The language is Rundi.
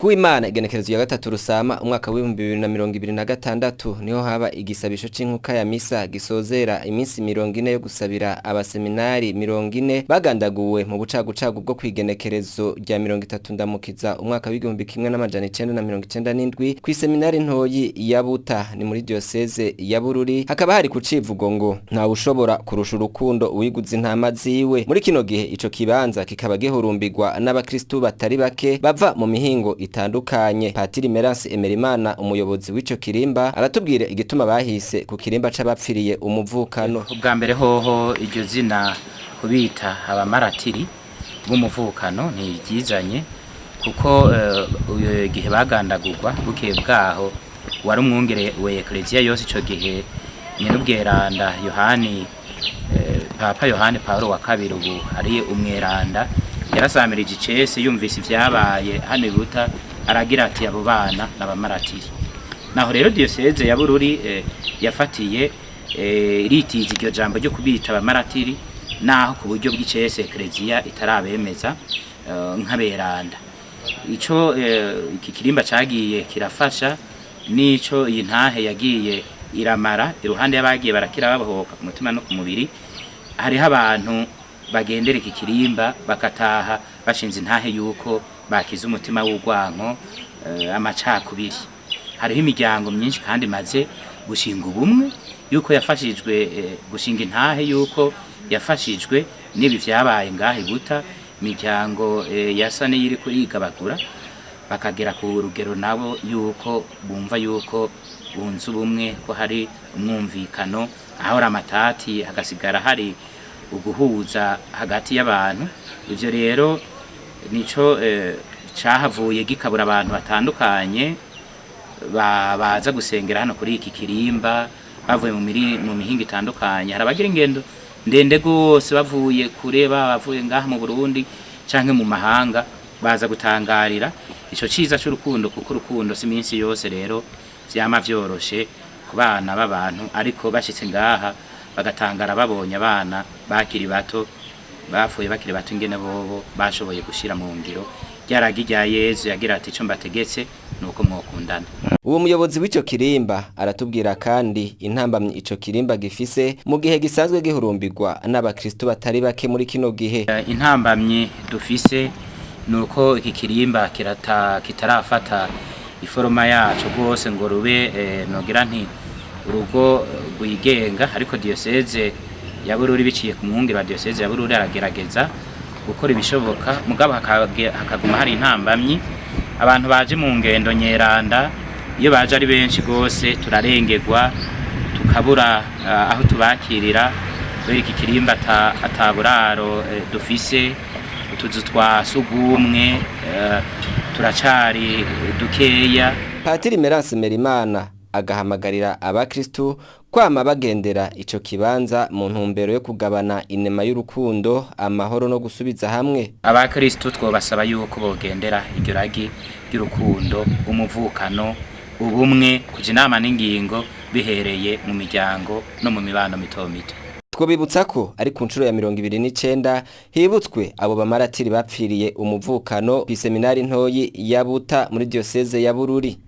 Kuwimana igenekerezo ya gatatu Rusama umwaka w'ibihumbi 2026 niho haba igisabisho c'inkuka ya misa gisozera iminsi 40 yo gusabira abaseminari 40 bagandaguwe mu bucagucagu bwo kwigenekerezo rya 30 ndamukiza umwaka w'igihumbi 1997 kw'iseminari ntoyi ya Buta ni muri diocese ya Bururi. Hakaba hari kucivugo ngo nta ushobora kurusha urukundo uwiguza intama ziwe. Muri kino gihe ico kibanza kikaba gihurumbirwa n'abakristu batari bake bava mu mihingo itandukanye. Patiri Merance Emerimana umuyobozi w'ico kirimba aratubwira igituma bahise ku kirimba c'abapfiriye umuvukano. Ubwa mbere hoho iryo zina kubita abamaratiri b'umuvukano ntiryizanye kuko igihe bagandagurwa bukeye bwaho wari umwungere we Ecclesia yose ico gihe Nyenubweranda Yohani Papa Yohani Paulo wa kabiri ubu ari umweranda yarasamirije icese yumvise ivyabaye hano i Buta aragira ati abo bana n'abamaratiri. Naho rero diocese ya Bururi yafatiye ritiza iryo jambo ryo kubita abamaratiri naho ku buryo bw'icese Ecclesia itarabemeza nk'aberanda. Ico iki kirimba cagiye kirafasha nico iyi ntahe yagiye iramara iruhande y'abagiye barakira babohoka ku mutima no ku mubiri. Hariho abantu bagendera iki kirimba bakataha bashinze intahe yuko bakiza umutima w'urwanko amacakubiri. Hariho imiryango myinshi kandi maze gushinga ubumwe yuko yafashijwe gushinga intahe yuko yafashijwe n'ibi vyabaye ngahe Buta. Imiryango yasa n'iri kurigabagura bakagera ku rugero nabo yuko bumva yuko bunze ubumwe ko hari umwumvikano ahora amatati hagasigara hari uguhuza hagati y'abantu. Ivyo rero nico cahavuye gikabura abantu batandukanye baza gusengera hano kuri iki kirimba bavuye mu mihingo itandukanye. Harabagira ingendo ndende gose bavuye kureba bavuye ngaha mu Burundi canke mu mahanga baza gutangarira ico ciza c'urukundo kuko urukundo si minsi yose rero vyama vyoroshe ku bana b'abantu ariko bashitse ngaha bagatangara babonye abana bakiri bato bafuye bakiri bato ingene bobo bashoboye gushira mu ngiro ryaragi rya Yezu yagira ati ico mbategetse nuko mwokundana. Uwo muyobozi w'ico kirimba aratubwira kandi intambamye ico kirimba gifise mu gihe gisanzwe gihurumbirwa n'abakristo batari bake muri kino gihe. Intambamye dufise nuko iki kirimba kitarafata iforoma yacu rwose ngo rube nogira nti urugo rwigenga, ariko diocese ya Bururi biciye ku mwungere wa diocese ya Bururi aragerageza gukora ibishoboka mugabo hakaguma hari intambamyi. Abantu baje mu ngendo nyeranda iyo baje ari benshi gose turarengerwa tukabura aho tubakirira. Kubera iki kirimba ataburaro dufise utuzu twa sugumwe turacari dukeya. Patiri Merance Merimana agahamagarira abakristu kwama bagendera ico kibanza mu ntumbero yo kugabana inema y'urukundo, amahoro no gusubiza hamwe. Abakristu twobasaba yuko bogendera iryo ragi ry'urukundo, umuvukano, ubumwe, kuja inama n'ingingo bihereye mu miryango no mu mibano mito mito. Twobibutsa ko ari ku ncuro ya 29 hibutswe abo bamaratiri bapfiriye umuvukano kw'iseminari ntoyi ya Buta muri diocese ya Bururi.